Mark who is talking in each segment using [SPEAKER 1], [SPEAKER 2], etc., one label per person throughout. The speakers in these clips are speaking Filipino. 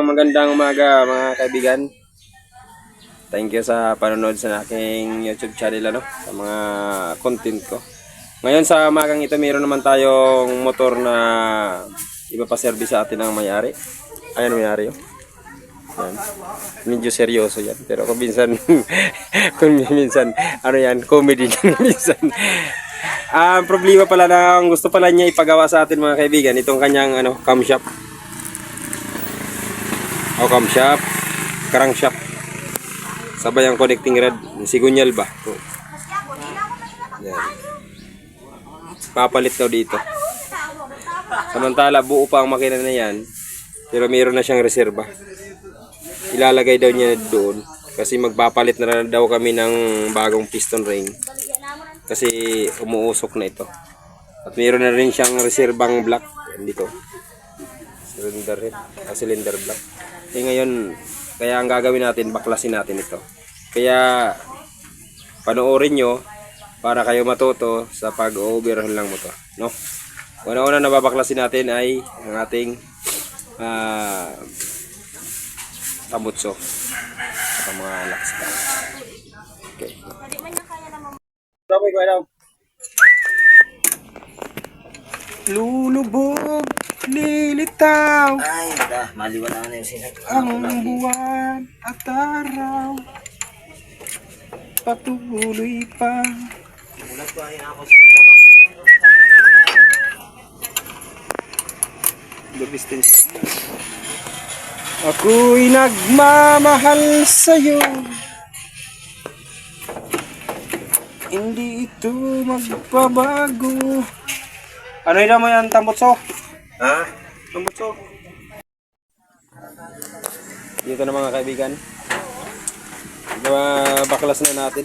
[SPEAKER 1] Magandang umaga mga kaibigan. Thank you sa panonood sa aking YouTube channel sa mga content ko. Ngayon sa umagang ito mayroon naman tayong motor na iba pa service sa atin ang may-ari. Ayan may-ari oh. Yan. Medyo seryoso yan. Pero kung minsan comedy din minsan. Ang problema pala na gusto pala niya ipagawa sa atin mga kaibigan itong kanyang camshaft. O camshaft, crankshaft. Sabay ang connecting rod, sigunyal ba? Yan. Papalit daw dito. Samantala buo pa ang makina na yan, pero mayroon na siyang reserba. Ilalagay daw niya doon kasi magpapalit na daw kami ng bagong piston ring. Kasi umuusok na ito. At mayroon na rin siyang reserbang block dito. Cylinder block. Ngayon, kaya ang gagawin natin, baklasin natin ito. Kaya panoorin nyo para kayo matuto sa pag-overhaul ng motor, no? Una-una na babaklasin natin ay ang ating tambutso at mga locks. Okay. Lulubog, lilitaw.
[SPEAKER 2] Ay, maliwan na yung sinag.
[SPEAKER 1] Ang buwan at araw patuloy pa.
[SPEAKER 2] Mulat ko ay ako.
[SPEAKER 1] Ako'y nagmamahal sa'yo. Hindi ito magbabago. Ano yun mo yan, tambutso?
[SPEAKER 2] Ha?
[SPEAKER 1] Tambutso. Dito na mga kaibigan. Baklas na natin.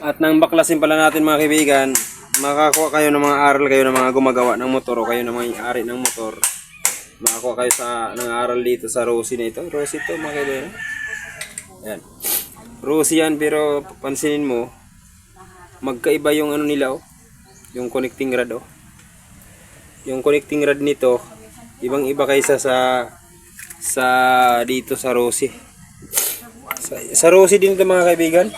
[SPEAKER 1] At nang baklasin pala natin mga kaibigan, makakuha kayo ng mga aral kayo ng mga gumagawa ng motor o kayo ng mga ari ng motor. Makakuha kayo ng aral dito sa Rosie na ito. Rosie ito mga kaibigan. Yan. Rosie yan pero pansinin mo, magkaiba yung nila yung connecting rod Yung connecting rod nito, ibang-iba kaysa sa dito sa Rosie. Sa Rosie din ito mga kaibigan.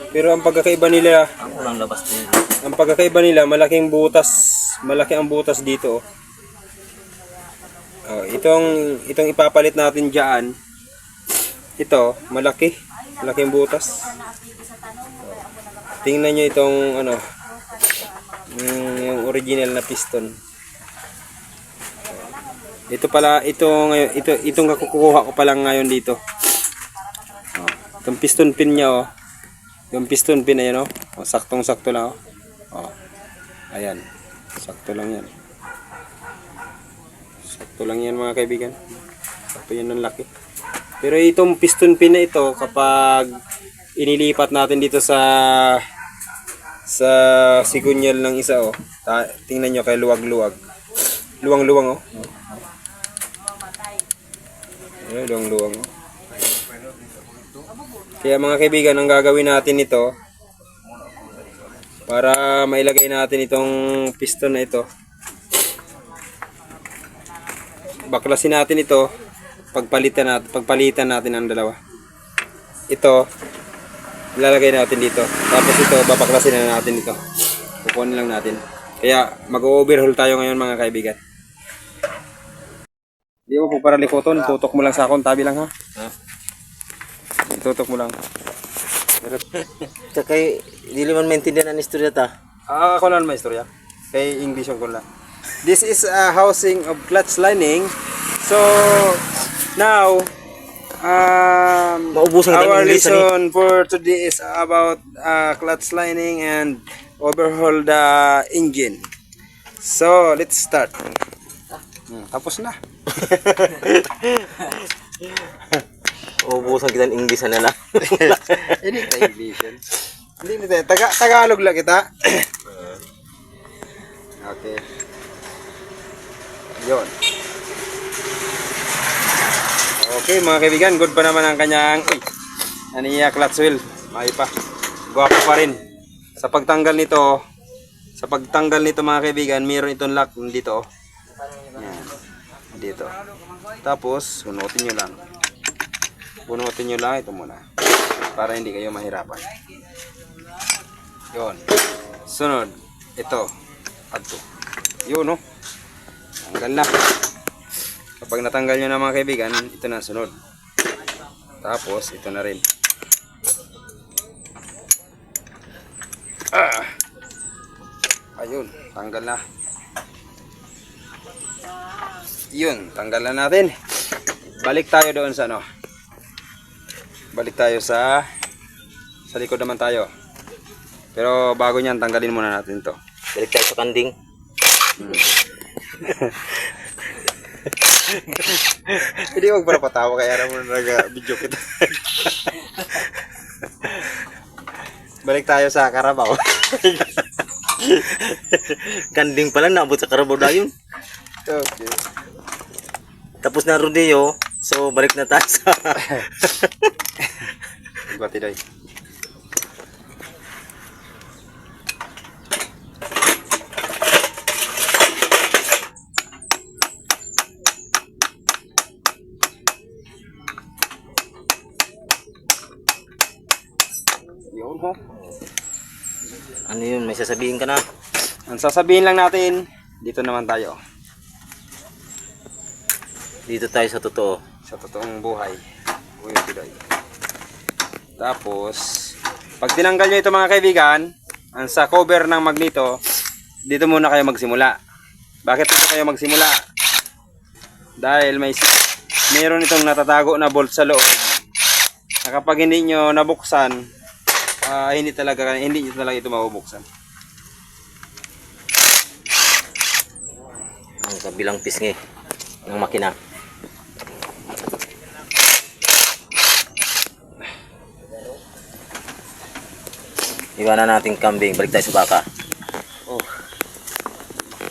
[SPEAKER 1] Pero ang pagkakaiba nila, ang pagkakaiba nila, malaki ang butas dito. Itong ipapalit natin diyan. Ito, malaki ang butas. Tingnan niyo itong yung original na piston. Itong kukuha ko pa lang ngayon dito. Itong piston pin niya yung piston pin ayan saktong-sakto lang ayan. Sakto lang yan. Sakto lang yan mga kaibigan. Sakto yan ng laki. Pero itong piston pin na ito kapag inilipat natin dito sa sigunyal ng isa tingnan nyo kay luwag-luwag. Luwang-luwang luwang-luwang Kaya mga kaibigan, ang gagawin natin ito para mailagay natin itong piston na ito. Baklasin natin ito, pagpalitan natin ang dalawa. Ito ilalagay natin dito. Tapos ito babaklasin na natin ito. Kukunin lang natin. Kaya mag-overhaul tayo ngayon mga kaibigan. Hindi mo po para likoton, tutok mo lang sa akong tabi lang ha. Tutok mo lang.
[SPEAKER 2] Kaya hindi man maintindihan ang istorya ta.
[SPEAKER 1] Ako lang may istorya. Kay English ko lang. This is a housing of clutch lining. So now our lesson for today is about clutch lining and overhaul the engine. So let's start. Tapos na.
[SPEAKER 2] Ubusan kita ng English na lang.
[SPEAKER 1] Hindi tayo English. Hindi Tagalog lang kita. Okay. Yun. Okay mga kaibigan, good pa naman ang kanyang clutch wheel. May pa. Gwapo pa rin. Sa pagtanggal nito mga kaibigan, mayroon itong lock dito. Yan. dito. Tapos, bunutin nyo lang. Bunutin nyo lang ito muna. Para hindi kayo mahirapan. Yun. Sunod. Ito. Ato. Yun, no? Tanggal na. Kapag natanggal nyo na mga kaibigan, ito na sunod. Tapos, ito na rin. Ayun, tanggal na. Yun, tanggal na natin. Balik tayo doon sa ano. Balik tayo sa likod naman tayo. Pero bago niyan, tanggalin muna natin to.
[SPEAKER 2] Balik tayo sa kanding.
[SPEAKER 1] Hindi wag para patawa kaya naman nag-video kita. Balik tayo sa Karabaw.
[SPEAKER 2] Kanding pala, naabot sa Carabao dayon.
[SPEAKER 1] Okay.
[SPEAKER 2] Tapos na rodeo, so balik na tayo sa...
[SPEAKER 1] Bati doy. Yun ho.
[SPEAKER 2] Ano yun, may sasabihin ka na.
[SPEAKER 1] Ang sasabihin lang natin, dito naman tayo.
[SPEAKER 2] Dito tayo sa totoo.
[SPEAKER 1] Sa totoong buhay. Uy, Pidoy. Tapos, pag tinanggal nyo ito mga kaibigan, ang sa cover ng magneto, dito muna kayo magsimula. Bakit dito kayo magsimula? Dahil mayroon itong natatago na bolt sa loob. Na kapag hindi nyo nabuksan, hindi nyo talaga ito mabubuksan.
[SPEAKER 2] Ang kabilang pisngi ng makina. Iwanan natin kambing, balik tayo sa baka.
[SPEAKER 1] Oh.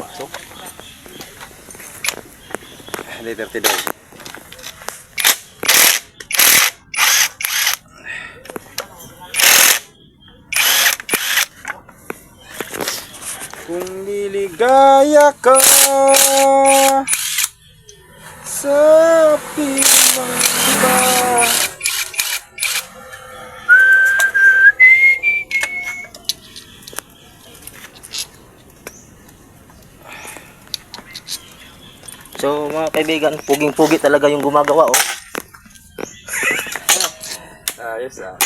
[SPEAKER 1] Pasok. Later today. Kung liligaya ka sa pilang iba.
[SPEAKER 2] So mga kaibigan, puging-pugi talaga yung gumagawa oh.
[SPEAKER 1] Ayos ah.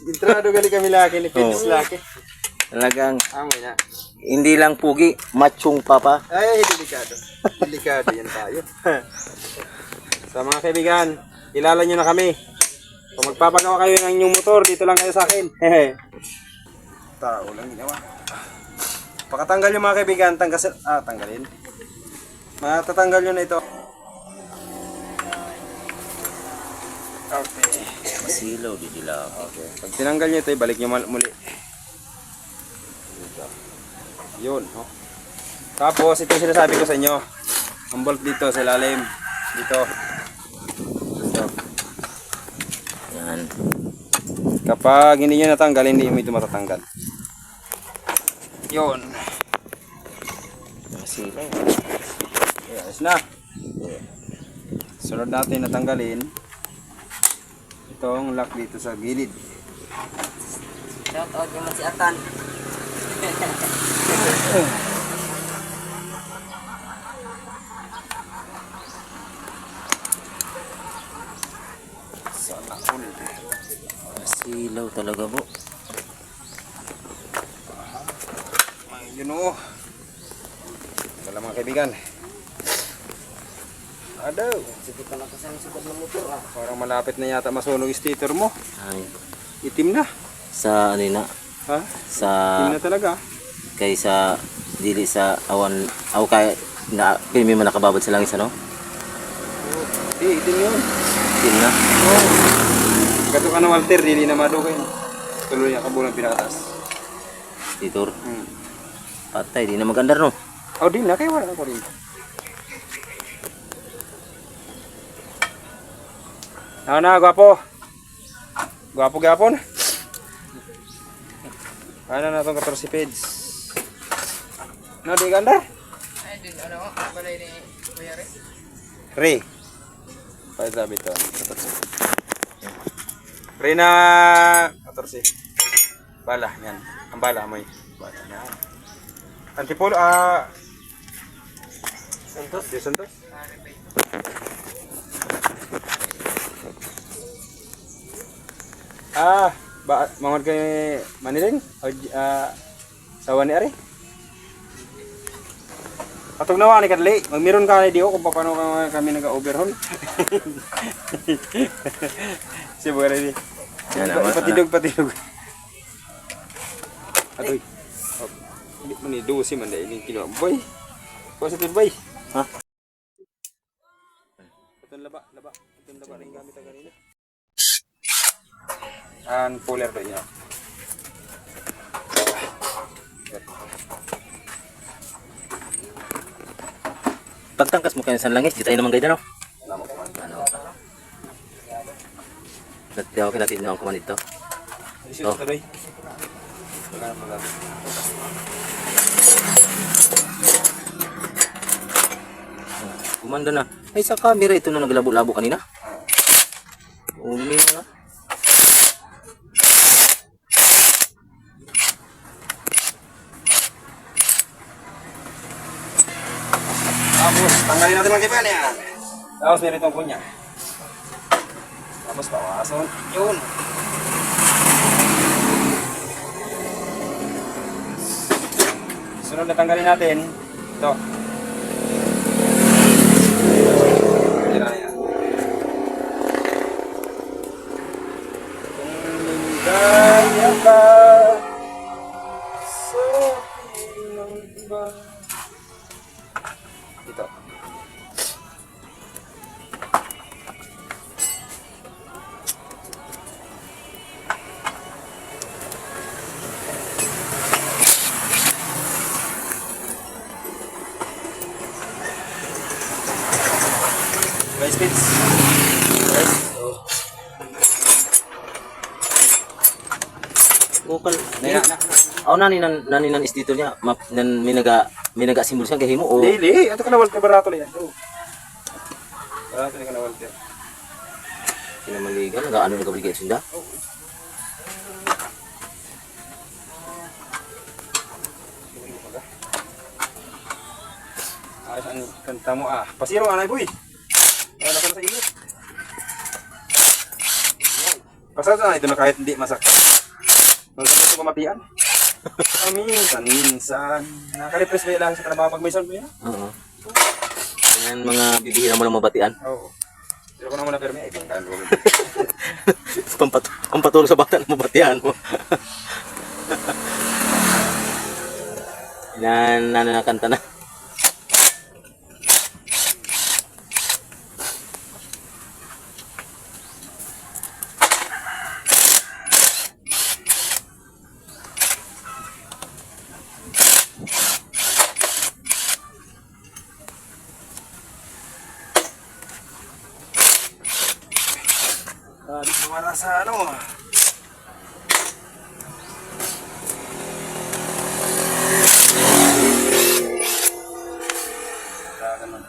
[SPEAKER 1] Entrado gali kami laki ni Pitis
[SPEAKER 2] Oh.
[SPEAKER 1] laki.
[SPEAKER 2] Talagang
[SPEAKER 1] Amoy na.
[SPEAKER 2] hindi lang pugi, machong papa.
[SPEAKER 1] Ay, delikado. Delikado yan tayo. Sa mga kaibigan, kilala nyo na kami. Kung magpapagawa kayo ng inyong motor, dito lang kayo sa akin. Tao lang ginawa. Pakatanggal yung mga kaibigan, tanggalin. Matatanggal nyo na ito. Okay.
[SPEAKER 2] Masilaw, didilaw.
[SPEAKER 1] Okay. Pag tinanggal nyo ito, ibalik nyo muli. Dito. Yun. Oh. Tapos, ito yung sinasabi ko sa inyo. Ang bolt dito sa ilalim. Dito. Dito.
[SPEAKER 2] Yan.
[SPEAKER 1] Kapag hindi nyo natanggal, hindi mo ito matatanggal. Yun.
[SPEAKER 2] Masilaw.
[SPEAKER 1] Okay, ayos na. Sunod natin natanggalin itong lock dito sa gilid.
[SPEAKER 3] Shout out naman si Atan.
[SPEAKER 1] Sana all.
[SPEAKER 2] Masilaw talaga po.
[SPEAKER 1] Ayun o. Wala mga kaibigan. Adaw.
[SPEAKER 3] Sige pa nakasama sa ng motor ah.
[SPEAKER 1] Parang malapit na yata masunog yung stator mo.
[SPEAKER 2] Ay,
[SPEAKER 1] Itim na.
[SPEAKER 2] sa ano yun na,
[SPEAKER 1] Ha?
[SPEAKER 2] sa
[SPEAKER 1] Itim na talaga.
[SPEAKER 2] kaysa dili sa awan aw kay na pirmi man nakababad sa langis ano?
[SPEAKER 1] Itim yun.
[SPEAKER 2] Din na.
[SPEAKER 1] Oh. Gato ka na Walter, dili na madugay. Tuloy ang kabulang pinakatas.
[SPEAKER 2] Titor.
[SPEAKER 1] Hmm.
[SPEAKER 2] Patay, di na magandar no.
[SPEAKER 1] Oh, din na. Kaya wala ko rin. Ano na, gwapo? Gwapo gapon? Ano na itong 14 page? No, di ganda?
[SPEAKER 3] Ay, din ano, balay ni Kuya Rin.
[SPEAKER 1] Re. Paitabi ito. 14. Re na 14. Bala, yan. Ang bala, amoy. Bala, yan. Antipolo, Santos. Di Santos. Mangod kay Maniling? O, sawa ni Ari? Katog nawa ni Kadli, magmiron ka ni Dio kung paano kami nag-overhaul. Si Bugar ni. Patidog. Adoy. Hindi mo ni dosi man dahil yung kinuha. Boy! Positive boy!
[SPEAKER 2] Ha?
[SPEAKER 1] Itong laba rin gamit ang kanina. And puller doon niya.
[SPEAKER 2] Pagtangkas mo kayo sa langis, di tayo naman gaya no?
[SPEAKER 1] Alam mo kuman.
[SPEAKER 2] Natiyawag natin ang kuman dito.
[SPEAKER 1] Ito doy.
[SPEAKER 2] Kumanda na. Ay, sa camera ito na naglabo-labo kanina. Umi na.
[SPEAKER 1] Tapos, tanggalin natin mga kipan yan. Tapos, meron itong kunya. Tapos, bawason. Yun. Sunod na tanggalin natin. Ito. Yan na yan. Kung gaya ka sa akin ng iba. Ito. Guys, speeds. Guys.
[SPEAKER 2] Bukal.
[SPEAKER 1] Na.
[SPEAKER 2] Aw naninan is dito niya. Minaga simbol siya gahimo o.
[SPEAKER 1] Dili, ato ka na Walter barato yan. Barato ni ka na Walter.
[SPEAKER 2] Kinamaligan nagaano nagabigay sunda.
[SPEAKER 1] Ayos ang kanta mo Pasiro anay boy. Ano ka na sa iyo? Pasal na ito na kahit hindi masakit. Magkakit ko mamatian. Minsan. Nakarepress ba lang sa trabaho pag may sound mo yan?
[SPEAKER 2] Oo. Yan mga bibihira mo lang mabatian.
[SPEAKER 1] Oo. Pero kung naman na permi, ay pangkaan mo.
[SPEAKER 2] Pampatulog sa bata na mabatian mo. Nanakanta na.
[SPEAKER 1] Dito naman na sa ano. Ganun.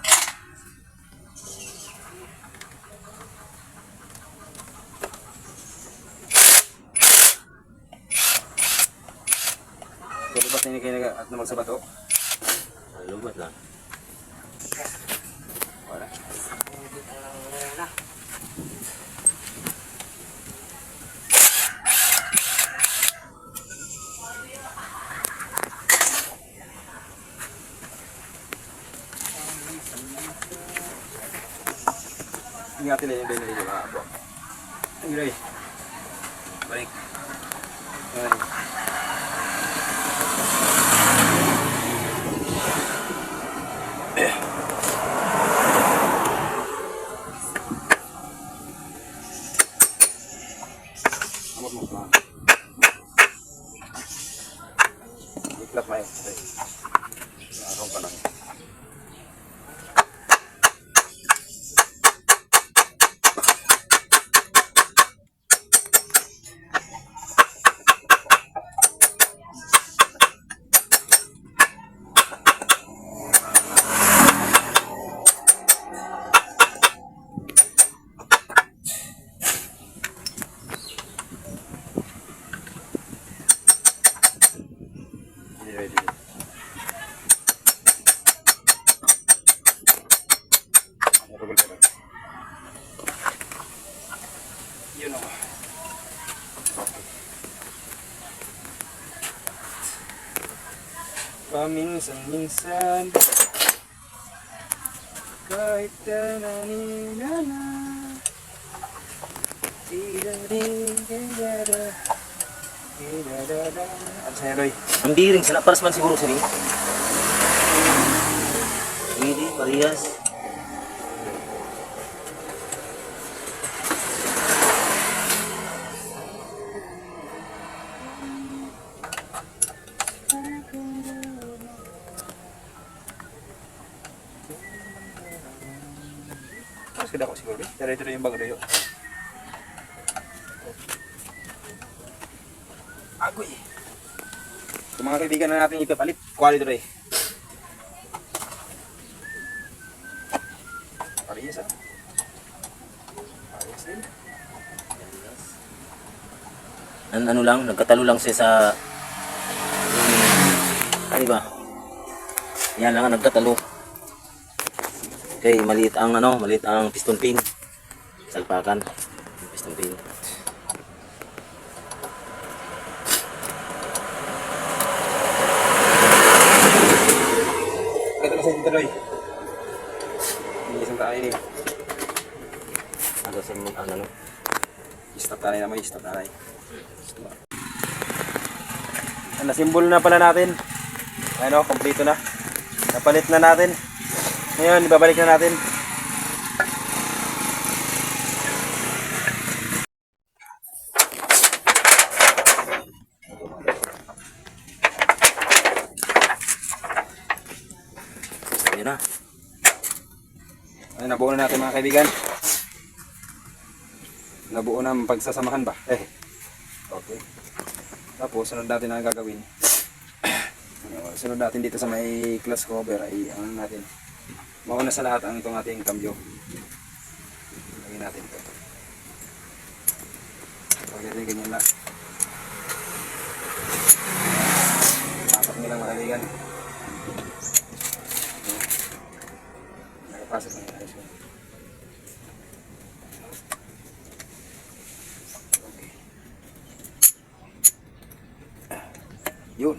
[SPEAKER 1] Lubat na ini kayo at na magsabato.
[SPEAKER 2] Lubat lang.
[SPEAKER 1] Wala. Ingatin na yung binili niyo mga abo. Ay, Ray. Balik. Ay. Amot mo lang. Iklat mo yun. Arong ka lang. paminsan-minsan. Kahit na. Ano sa'yo, Roy?
[SPEAKER 2] Ang biring, sana paras man siguro sila. Hindi, parehas.
[SPEAKER 1] Mas kada ko siguro, Roy. Tira-tira yung bag, Roy. Agoy. Ito mga kaibigan na natin ipapalit. Quality, Roy. Parehas, ah. Parehas din.
[SPEAKER 2] Ano lang, nagkatalo lang siya sa... Ano ba? Yan lang ang nagkatalo. Okay, maliit ang piston pin. Salpakan. Piston pin.
[SPEAKER 1] Ito na sa dito, Roy. May isang tayo ni.
[SPEAKER 2] Ano sa ano?
[SPEAKER 1] Stop tayo naman, stop tayo. Nasimbol na pala natin. Ano, kompleto na. Napalit na natin. Ngayon, ibabalik na natin.
[SPEAKER 2] Ayun na.
[SPEAKER 1] Ay, nabuo na natin mga kaibigan. Nabuo na ang pagsasamahan ba? Okay. Tapos, sunod natin ang gagawin. Sunod natin dito sa may clutch cover ay ano natin. Mauna sa lahat ang itong ating cambio. Lagyan natin ito. Lagyan natin ganyan lang. Pasok nyo lang mga kaibigan. Nakapasok na yung ayos ko. Okay. Yun.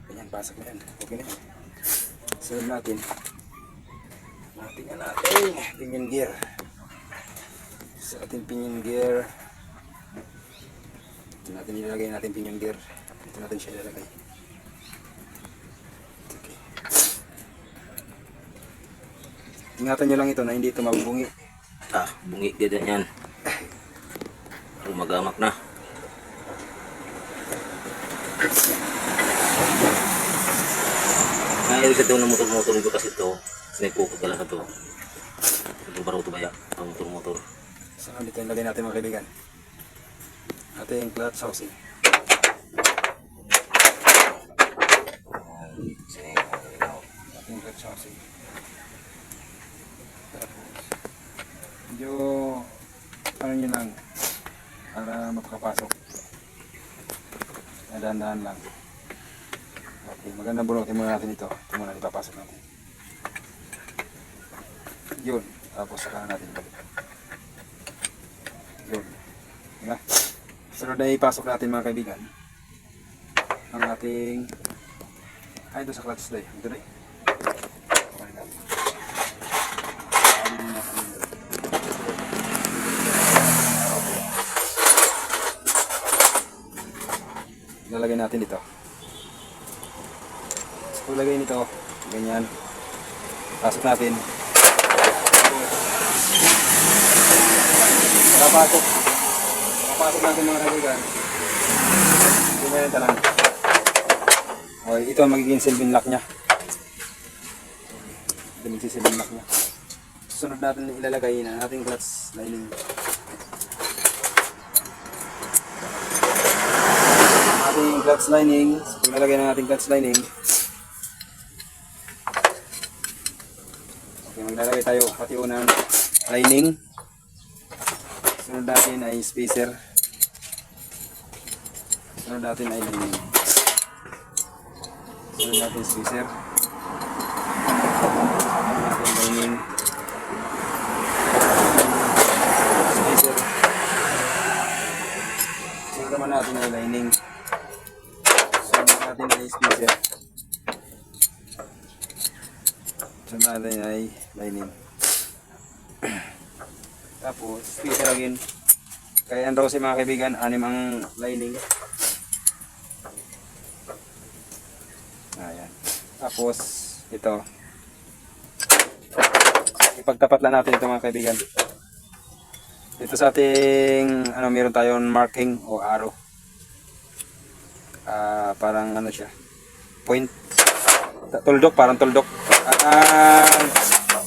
[SPEAKER 1] Ganyan, pasok na yan. Okay na. Sunod natin. Tingnan natin. Pinion gear. Sa ating pinion gear. Ito natin nilalagay natin pinion gear. Ito natin siya nilalagay. Okay. Ingatan nyo lang ito na hindi ito mabungi.
[SPEAKER 2] Bungi din yan. Umagamak na. Ngayon sa ito ng motor-motor ito kasi ito. Sinipukot talaga ito. Ito baro ito ba yan? Ang motor-motor.
[SPEAKER 1] So, dito yung lagay natin mga kaibigan. Ating clutch housing. Ating clutch housing. Medyo ano nyo lang para mapakapasok. Dahan-dahan lang. Okay, magandang bunutin muna natin ito. Ito muna ipapasok natin. Yun. Tapos saka natin balik. Yun. Diba? Sunod na ipasok natin mga kaibigan ang ating ito sa clutch day. Ito day. Lalagay natin ito. So, lagay nito. Ganyan. Pasok natin. Papasok. Papasok natin mga kaibigan. Ganyan lang. Okay, ito ang magiging silbing lock niya. Ito magiging silbing lock niya. Sunod natin ilalagay na ating clutch lining. Ating clutch lining. So, ilalagay na ating clutch lining. Okay, maglalagay tayo pati unang lining. Sunod natin ay spacer. Sunod natin ay lining. Sunod natin spacer. Sunod natin lining. Spacer. Sunod naman natin ay lining. Sunod natin ay spacer. Sa natin ay lining. Tapos, speaker again. Kaya ang rose mga kaibigan, 6 ang lining. Ayan. Tapos, ito. Ipagtapat lang natin ito mga kaibigan. Dito sa ating, meron tayong marking o arrow. Parang ano siya. Point. Tuldok, parang tuldok.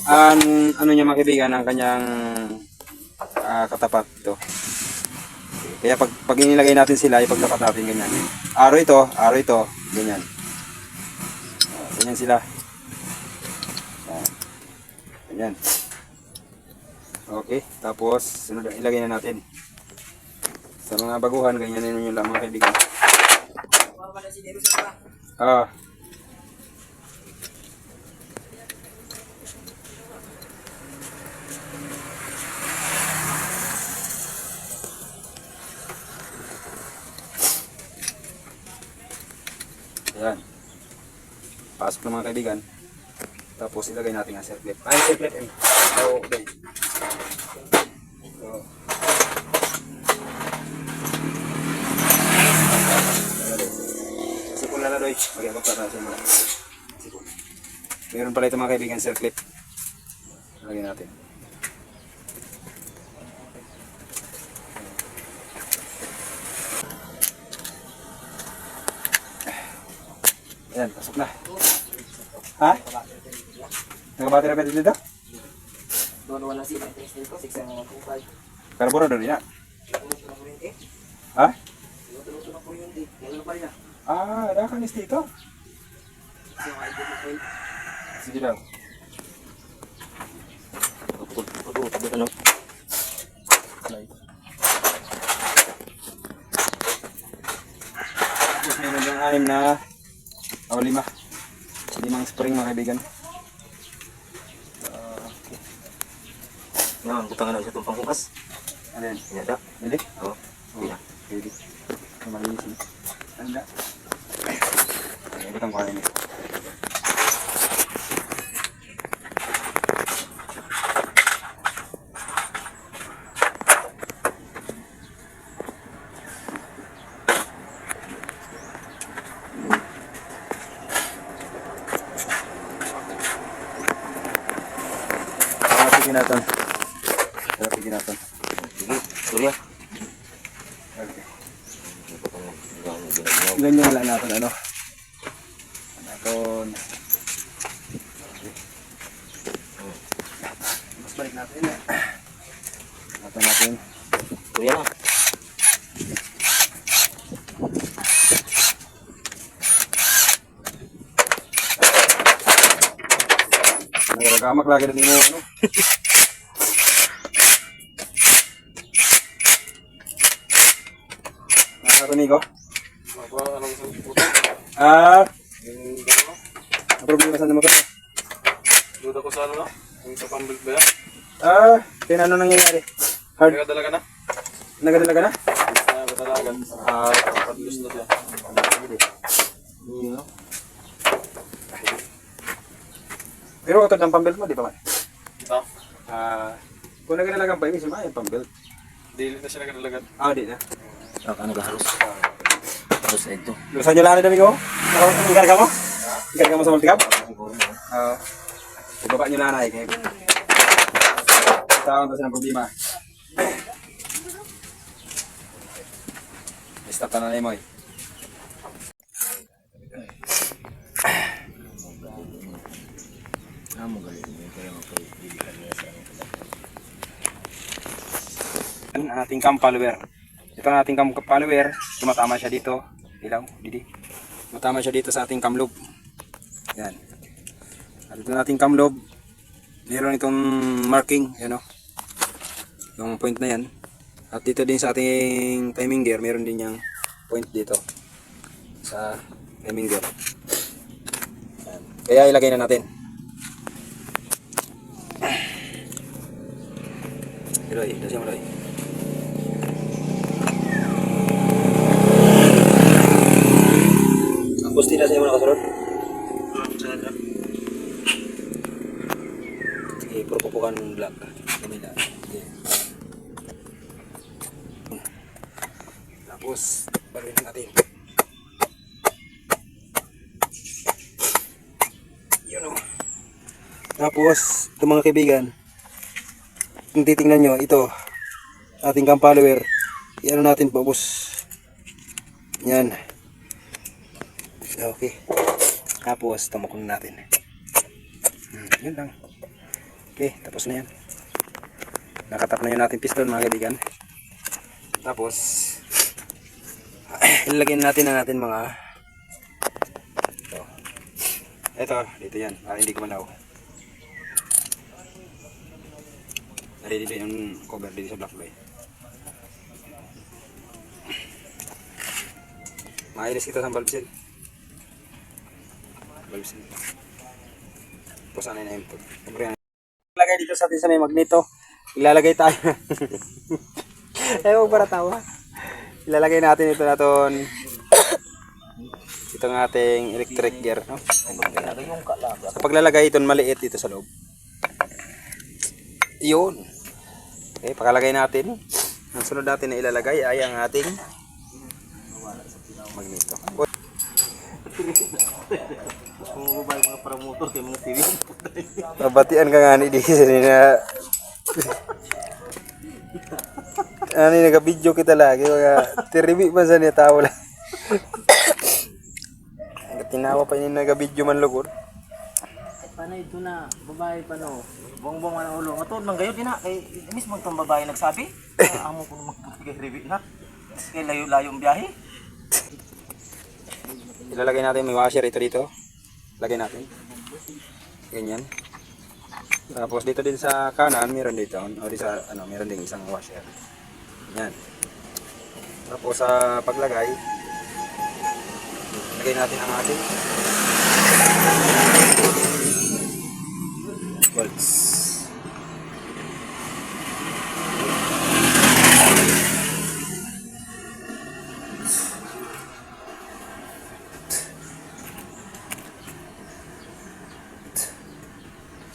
[SPEAKER 1] Ano niya mga kaibigan, ang kanyang katapat ito. Kaya pag inilagay natin sila, ipagtapat natin ganyan. Arrow ito, ganyan. Ganyan sila. Ganyan. Okay, tapos sunod ilagay na natin. Sa mga baguhan, ganyan ninyo lang mga kaibigan. Ayan. Pasok na mga kaibigan. Tapos ilagay natin ang circlip. Circlip. Okay. So, sipon na doy. Mag-iabot na natin muna. Sipon. Meron pala ito mga kaibigan circlip. Ilagay natin. Ayan, pasok na. Ha? Nakabattery pa dito?
[SPEAKER 3] Doon wala si test ko 6.25.
[SPEAKER 1] Carburetor niya. Ha?
[SPEAKER 3] Tulo-tulo na kuryente. Wala pa rin ah.
[SPEAKER 1] Nakanis dito. Sige daw.
[SPEAKER 2] Ano?
[SPEAKER 1] Tapos meron yung 6 na 5 spring mga kaibigan.
[SPEAKER 2] Yan, butangan na isa itong pangkukas.
[SPEAKER 1] Ano yan?
[SPEAKER 2] Inada.
[SPEAKER 1] Bili?
[SPEAKER 2] Oo. Pila.
[SPEAKER 1] Bili. Malinis yun. Anda. Butang ko kanina. Pigin natin. Pigin natin.
[SPEAKER 2] Sige, surya.
[SPEAKER 1] Okay. Ganyan lang natin ano. Natin. Mas balik natin. Natin.
[SPEAKER 2] Surya na.
[SPEAKER 1] Nagagamak lagi na mo ano. Nakakamigo? Ang problema saan naman ito?
[SPEAKER 4] Duda ko sa ano na? Yung sa pambulit ba yan?
[SPEAKER 1] Kaya ano nangyayari? Hard?
[SPEAKER 4] Nagadala ka na?
[SPEAKER 1] Nagadala ka na?
[SPEAKER 4] Nagadalagan. Padlus na siya.
[SPEAKER 1] Pero ito ng pambelt mo, di ba man?
[SPEAKER 4] Ito?
[SPEAKER 1] Kung nagadala kang pa, ibig sabihin yung pambelt.
[SPEAKER 4] Dili na siya nagadalagan.
[SPEAKER 1] Di na.
[SPEAKER 2] Saka nagaharos. Haros na ito.
[SPEAKER 1] Lusan nyo lang na dami ko? Ikarga mo? Ikarga mo sa multicam?
[SPEAKER 2] Siguro mo.
[SPEAKER 1] Ibaba nyo lang na eh. Tawag ko sa ng problema. Stop na mo eh. Ang ating cam follower. Ito ang ating cam follower. Tumatama siya dito. Ilaw, didi. Tumatama siya dito sa ating cam lobe. Yan. At ito ang ating cam lobe. Meron itong marking, yan o. Yung point na yan. At dito din sa ating timing gear, meron din yung point dito. Sa timing gear. Yan. Kaya ilagay na natin. Roy, dasya mo Roy. Ang posti dasya mo nakasunod? Ilag. Kabila. Okay. Tapos, baluin natin. Yun o. Tapos, ito mga kaibigan, kung titingnan nyo, ito, ating cam follower, i-ano natin paubos. Yan. Okay. Tapos, tumakon natin. Yun lang. Okay, tapos na yan. Nakatap na yun natin piston mga kaibigan. Tapos, ilagay natin ang natin mga ito, dito yan. Para hindi kumalaw. Nari dito yung cover dito sa black bay. Mailis kita sa valve seal. Valve seal. Tapos ano na input. Ilalagay dito sa atin sa may magneto. Ilalagay tayo. Ewan para tawa. Ilalagay natin ito natin. Itong ating electric gear. No? Sa paglalagay ito maliit dito sa loob. Yun. Okay, pakalagay natin. Ang sunod natin na ilalagay ay ang ating magneto.
[SPEAKER 2] Kung mababay mga paramotor kay mga TV.
[SPEAKER 1] Mabatian ka nga ni di na ano yung nag-video kita lagi mga tiribi man sa niya tao lang. Tinawa pa yung nag-video man lugod.
[SPEAKER 2] Paano ito na babae pa no? Bongbong man ang ulo. Matod man gayon din na kay mismo itong babae nagsabi. Amo ko naman kay ribi na. Kay layo-layo ang biyahe.
[SPEAKER 1] Ilalagay natin may washer ito dito. Lagay natin. Ganyan. Tapos dito din sa kanan, meron dito. O di sa ano, meron din isang washer. Yan. Tapos sa paglagay, lagay natin ang ating bolts.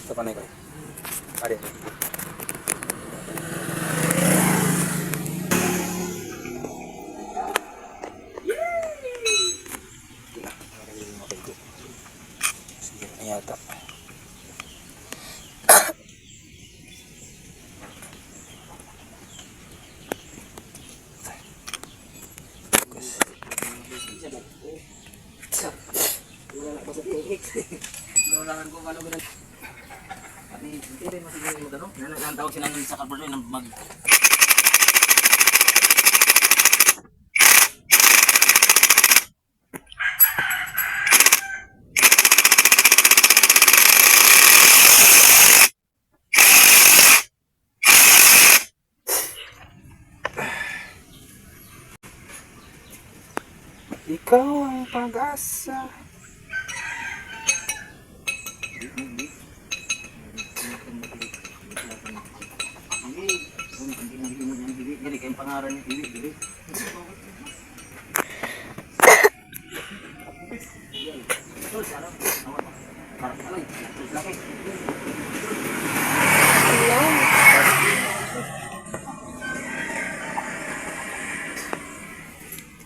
[SPEAKER 1] Ito pa na ikaw. Ari. Sige, yata.
[SPEAKER 2] Nulangan ko ano ganun. Hindi rin masiguro mo gano'n. Nanatawag sila ng sa carburetor ng mag...
[SPEAKER 1] Ikaw ang pag-asa.
[SPEAKER 2] Dili kayong pangaran ni Dili. Dili.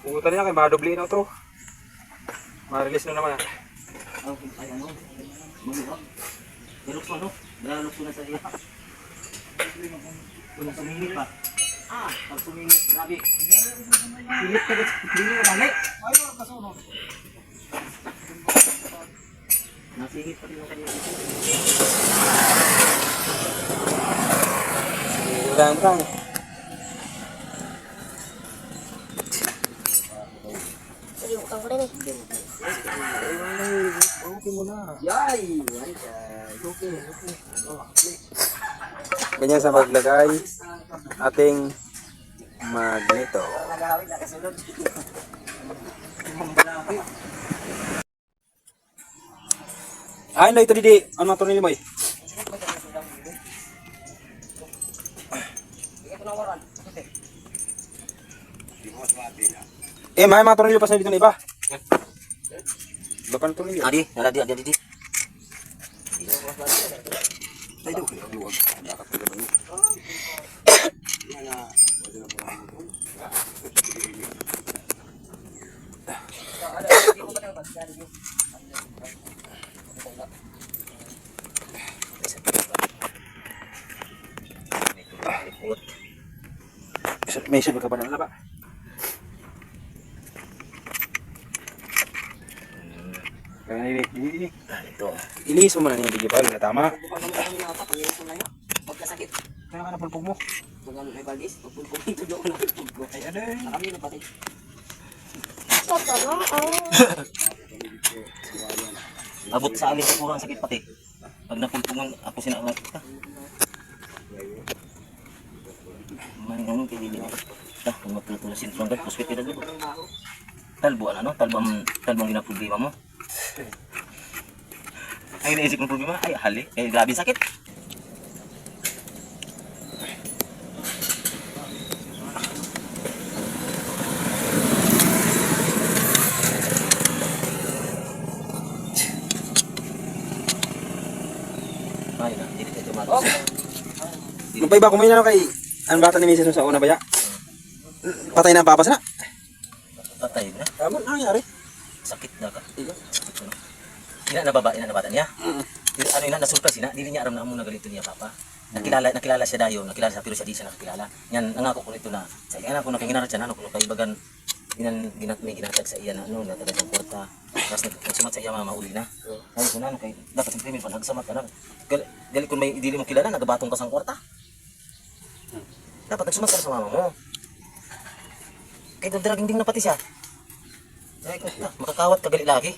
[SPEAKER 1] Pugutan niya kay madubli na ito. Ma-release na naman.
[SPEAKER 2] Ay ano? Mabuhat. Dalok pa no? Dalok ko na sa iya. Kung sumingit pa. Pag sumingit, grabe. Pilit ka ba? Pilit ka balik. Ay, wala ka sunod. Nasingit pa rin yung kanina.
[SPEAKER 1] Rang-rang. Ganyan sa maglagay ating magneto. Ay, na ito didi. Ano ito nila mo eh? May mga tornilyo pa sa dito na iba. Iba pa na tornilyo.
[SPEAKER 2] Adi, adi.
[SPEAKER 1] Ay, daw. Luwag.
[SPEAKER 2] Uot.
[SPEAKER 1] May isa ka pa na ba? Kaya ini.
[SPEAKER 2] Ah, ito.
[SPEAKER 1] Ilis mo na yung video pa na tama.
[SPEAKER 3] Bukan mo ang nata, pangilis mo na yun. Pagkasakit.
[SPEAKER 1] Kaya ka na pulpog mo.
[SPEAKER 3] Pag ano may bagis, pagpulpog ito doon na pulpog.
[SPEAKER 1] Ay ano yun?
[SPEAKER 3] Kami na pati.
[SPEAKER 2] Abot sa alin sa kurang sakit pati. Pag napulpungan ako sinaklat ka. Maningan kay dili. Tah, kung magtutulo sin front guard puspit ito. Talbo ano? Talbong ginaproblema mo. Ay naisip ng problema, ay hali, ay grabe sakit. Ay na, hindi tayo tumatos.
[SPEAKER 1] Nung pa iba kumain na kay ang bata ni Mrs. sa una ba ya? Patay na ang papas na.
[SPEAKER 2] Patay na.
[SPEAKER 1] Tama na nangyari.
[SPEAKER 2] Sakit na ka. Ina na bata niya. Ano ina nasurprise ina, dili niya aram na amo na galito niya papa. Nakilala siya dayon, nakilala siya pero siya di siya nakakilala. Yan nangako ko nito na sa iya na ko nakingarat siya ano kuno kay bagan may ginatag sa iya na ano natagad ng kwarta. Tapos nagsumat sa iya mauli na. Ay kuno ano kay dapat siyempre may panagsamat ka na. Gali kun may dili mo kilala nagabatong ka sang kwarta. Dapat nagsumat ka sa mama mo. Kay draging ding na pati siya. Ay, makakawat ka gali lagi.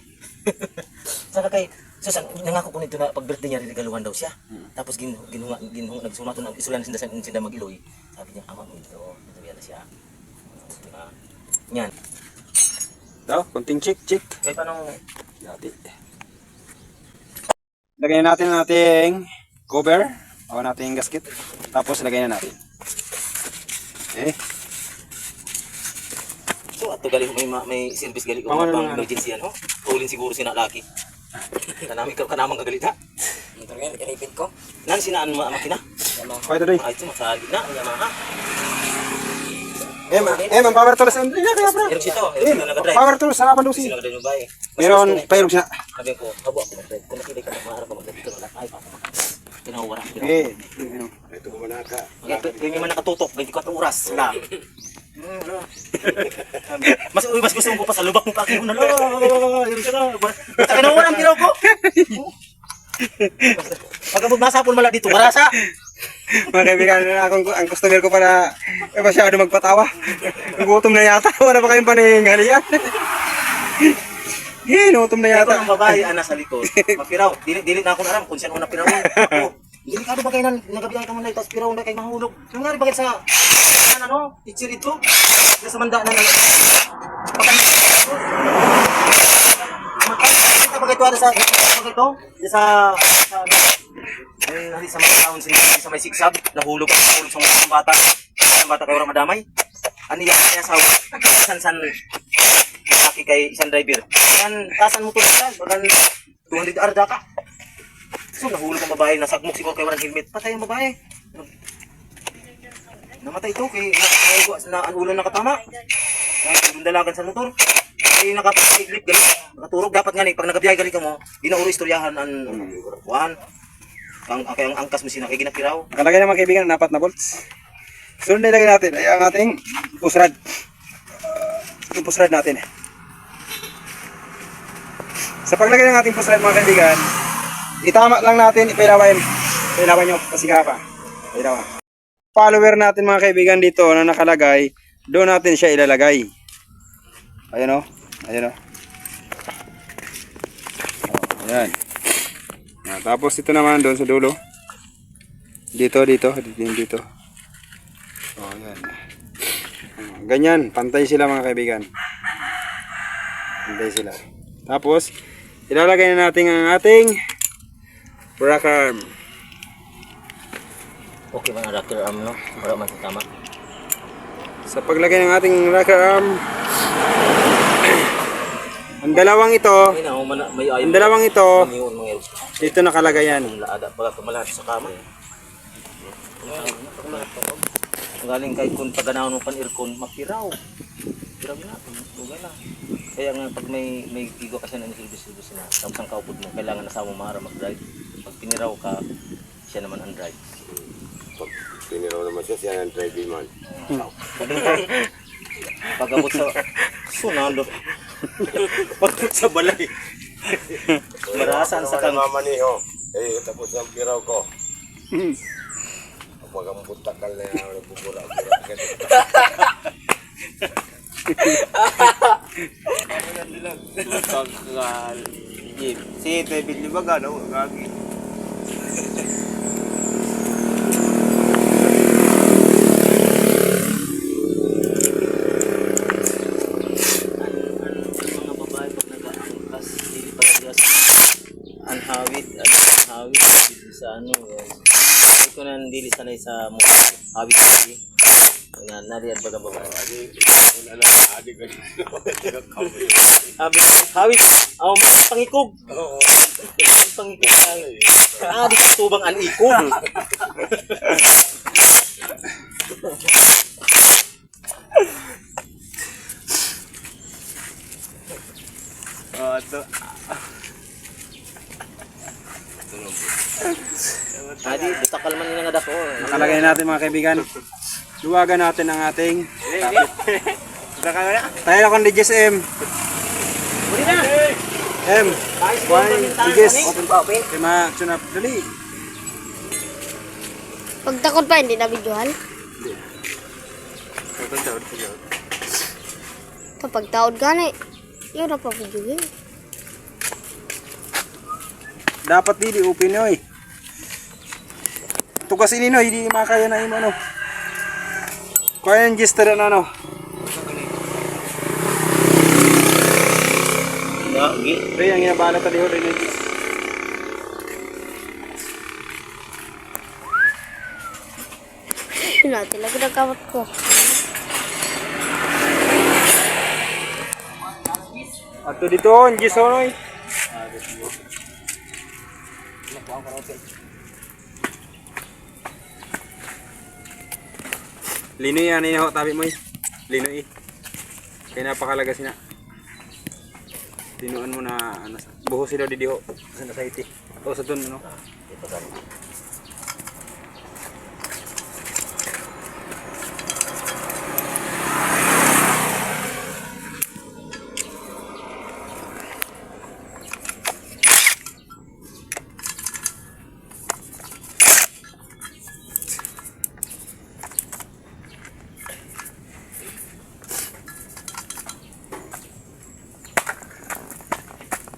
[SPEAKER 2] Saka kay susan nangako ko nito na pag birthday niya regaluhan daw siya. Tapos nagsumaton ang isulan sinda mag-iloy. Sabi niya ama mo ito yan na siya. Diba? Yan.
[SPEAKER 1] Daw, konting chick.
[SPEAKER 2] Kaya paano
[SPEAKER 1] Dati. Lagyan natin ang ating cover. O nating gasket. Tapos lagyan na natin. Okay.
[SPEAKER 2] so ato gali may service gali ko
[SPEAKER 1] Pangalan
[SPEAKER 2] pang
[SPEAKER 1] nga.
[SPEAKER 2] emergency ano. Ulin siguro sina laki. Kanamang kagalit ha.
[SPEAKER 3] Ito nga, ikaripid ko.
[SPEAKER 2] Nan sinaan makina.
[SPEAKER 1] Okay, today.
[SPEAKER 2] Ay ito masagid na ang Yamaha.
[SPEAKER 1] Ang power tools. Ano na kaya bro?
[SPEAKER 2] Pero ito nagadrive.
[SPEAKER 1] Power tools, sa napan lusi.
[SPEAKER 2] Sino nagadrive mo ba eh?
[SPEAKER 1] Meron, payroog siya.
[SPEAKER 2] Sabi ko, habo ako mag-drive. Kung nakibay ka na, maharap ka mag-drive. Ito na lang, ay pa ako. Pinawara.
[SPEAKER 1] Eh,
[SPEAKER 2] Kaya may nakatutok, 24 oras na. Mas gusto ko pa sa lubak ng paki ko na. Yun siya na. Basta kinawara ang piraw ko. Pagkabog masapon mala dito, marasa.
[SPEAKER 1] mga kaibigan, ang customer ko pala masyado magpatawa. Ang gutom na yata. Wala pa kayong paningalian. Gutom na
[SPEAKER 2] Kaya ito
[SPEAKER 1] yata.
[SPEAKER 2] ang babae, ana sa likod. Mapiraw. Dili na ako naram kung sino na piraw. Delikado ba kayo nagabiyahe ka muna tapos piraw na kayo mahulog. Nangyari ba kayo sa ano? Teacher ito? Sa manda na Kita ba kayo sa ito? Sa mga taon sa may sigsag, nahulog sa mga bata. Ang bata kayo madamay. Ano yan kaya sa san laki kay isang driver. Yan, tasan mo to sa bagan 200 arda ka. So nahulog ang babae, nasagmok siguro kay walang helmet. Patay ang babae. Namatay ito kay na ang ulo nakatama. Kaya dalagan sa motor. Kay nakapagliglit gali. Nakaturog dapat nga ni pag nagabiyahe gali ka mo, dinauro istoryahan ang kuan. Ang angkas mo sina kay ginapiraw.
[SPEAKER 1] Nakalagay na mga kaibigan ng 4 na bolts. So, nilagay natin ay ang ating push rod. Yung push rod natin. Sa paglagay ng ating push rod mga kaibigan, itama lang natin, ipailawan nyo kasi pa. Pailawan. Follower natin mga kaibigan dito na nakalagay, doon natin siya ilalagay. Ayan o. Ayan o. Ayan. Tapos ito naman doon sa dulo. Dito. Oh, ayan. Ganyan, pantay sila mga kaibigan. Pantay sila. Tapos, ilalagay na natin ang ating brake arm.
[SPEAKER 2] Okay ba ang rocker arm no? Wala man tama.
[SPEAKER 1] Sa paglagay ng ating rocker arm, ang dalawang ito,
[SPEAKER 2] Ay na, may ayaw.
[SPEAKER 1] ang dalawang ito,
[SPEAKER 2] Mga
[SPEAKER 1] dito nakalagay yan.
[SPEAKER 2] laada baga kumalat sa kama. Galing kay kun paganaw ng pan-aircon mapiraw. Piraw na, tugay na. Kaya nga pag may gigo kasi na service na, tapos ang kaupod mo kailangan na sa mo mara mag-drive. Pag piniraw ka, siya naman ang drive.
[SPEAKER 5] Piniraw naman siya, siya ng trade man.
[SPEAKER 2] Pagabot sa sunado. Pagabot sa balay. Marasan sa kang
[SPEAKER 5] mamaniho. Eh, tapos ang piraw ko. Kapag ang butakal na yan, nagbubura-bura.
[SPEAKER 1] Si David Libaga, no? Gagi.
[SPEAKER 2] mga babae pag nag-aangkas, hindi pa nagbiasa ng anhawit dito sa ano. Ay ko na hindi sanay sa mga hawit kasi. Nga, nariyad baga babae. Hawit, pangikog. Pangikog tayo. Di ka tubang anikog. Adi, butakal man nga dako.
[SPEAKER 1] Nakalagay natin mga kaibigan. Luwagan natin ang ating topic. Tayo na kung DJS M.
[SPEAKER 2] Muli na.
[SPEAKER 1] M. Why DJS?
[SPEAKER 2] Open pa, open.
[SPEAKER 1] Kaya mga tsunap. Dali.
[SPEAKER 6] Pagtakot pa, hindi na videohan. Kapag taod gani, yun na pa videohan.
[SPEAKER 1] Dapat di open nyo eh. Tugas ini no, hindi makaya na yung ano. Kaya yung gesture na ano.
[SPEAKER 2] Lagi.
[SPEAKER 1] Pre, ang inabala tali ho rin.
[SPEAKER 6] Yun natin, lagi nagkamot ko.
[SPEAKER 1] Ato dito, ang gisonoy. Linoy yan, ini ho, tabi mo eh. Linoy. Kaya napakalaga sina. Tinuan mo na, ano, buho sila di diho. Sa nasaiti. O sa dun, no?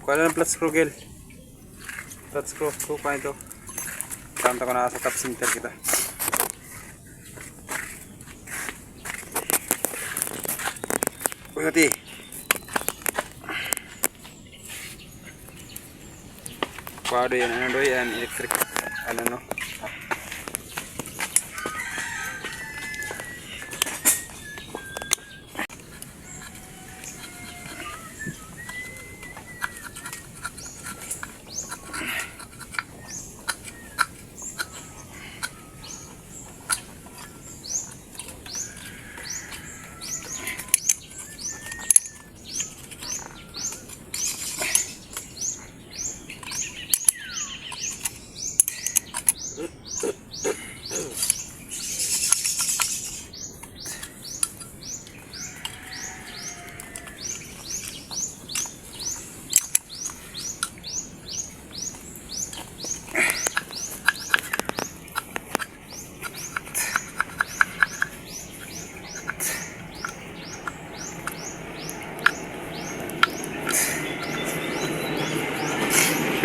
[SPEAKER 1] Kuha lang ng flat screw, Gel. Flat screw pa ito. Kanta ko na sa top center kita. Uy, hati. Kuha do yan, ano do yan, electric, ano no.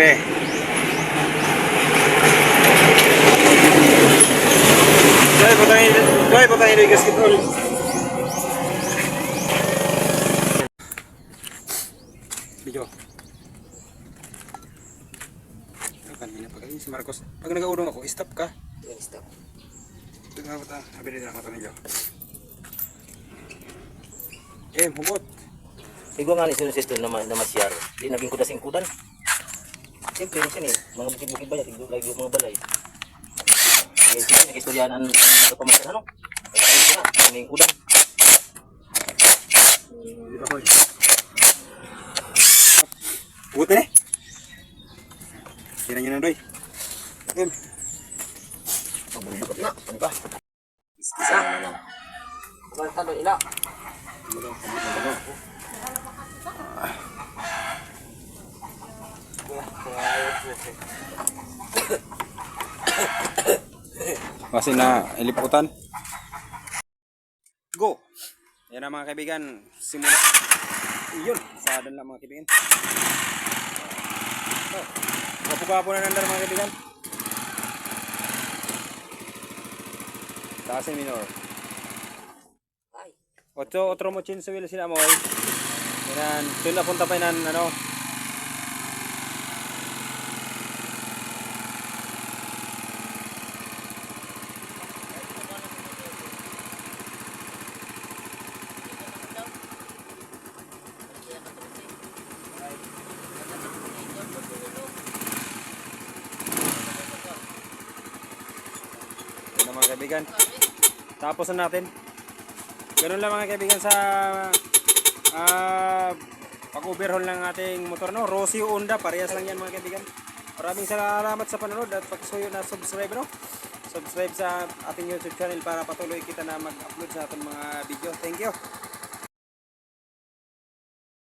[SPEAKER 1] Be. Doy, patangin doy gasketball. Video. Kanina pa si Marcos. Pag nag-audong ako, stop ka.
[SPEAKER 3] Stop.
[SPEAKER 1] Tingnan mo ta. Abili na ako ta video. Hugot.
[SPEAKER 2] Igo nga ni sinusisto na masyar. Di naging kudas-ingkudan. Siyempre, kasi mga bukid-bukid ba yan? Lagi mga balay. Sige, nag-istoryahan ang pamasan, ano? Ayun sila, may kudan.
[SPEAKER 1] Hugot na eh. Tira nyo na doy.
[SPEAKER 2] Pabulbot na, ano ba?
[SPEAKER 3] talo ila.
[SPEAKER 1] Kasi na iliputan. Go! Yan na mga kaibigan. Simula. Yun. Sadan lang mga kaibigan. Oh. Kapo-kapo na nandar mga kaibigan. Taasin minor. Otro mo chin sa wheel sila mo ay. Yan. Sila punta pa yan ano. Yan na mga kaibigan. Tapos na natin. Ganun lang mga kaibigan sa pag-overhaul ng ating motor, no? Rossi Honda, parehas lang yan mga kaibigan. Maraming salamat sa panonood at pag-suyo na subscribe, no? Subscribe sa ating YouTube channel para patuloy kita na mag-upload sa ating mga video. Thank you.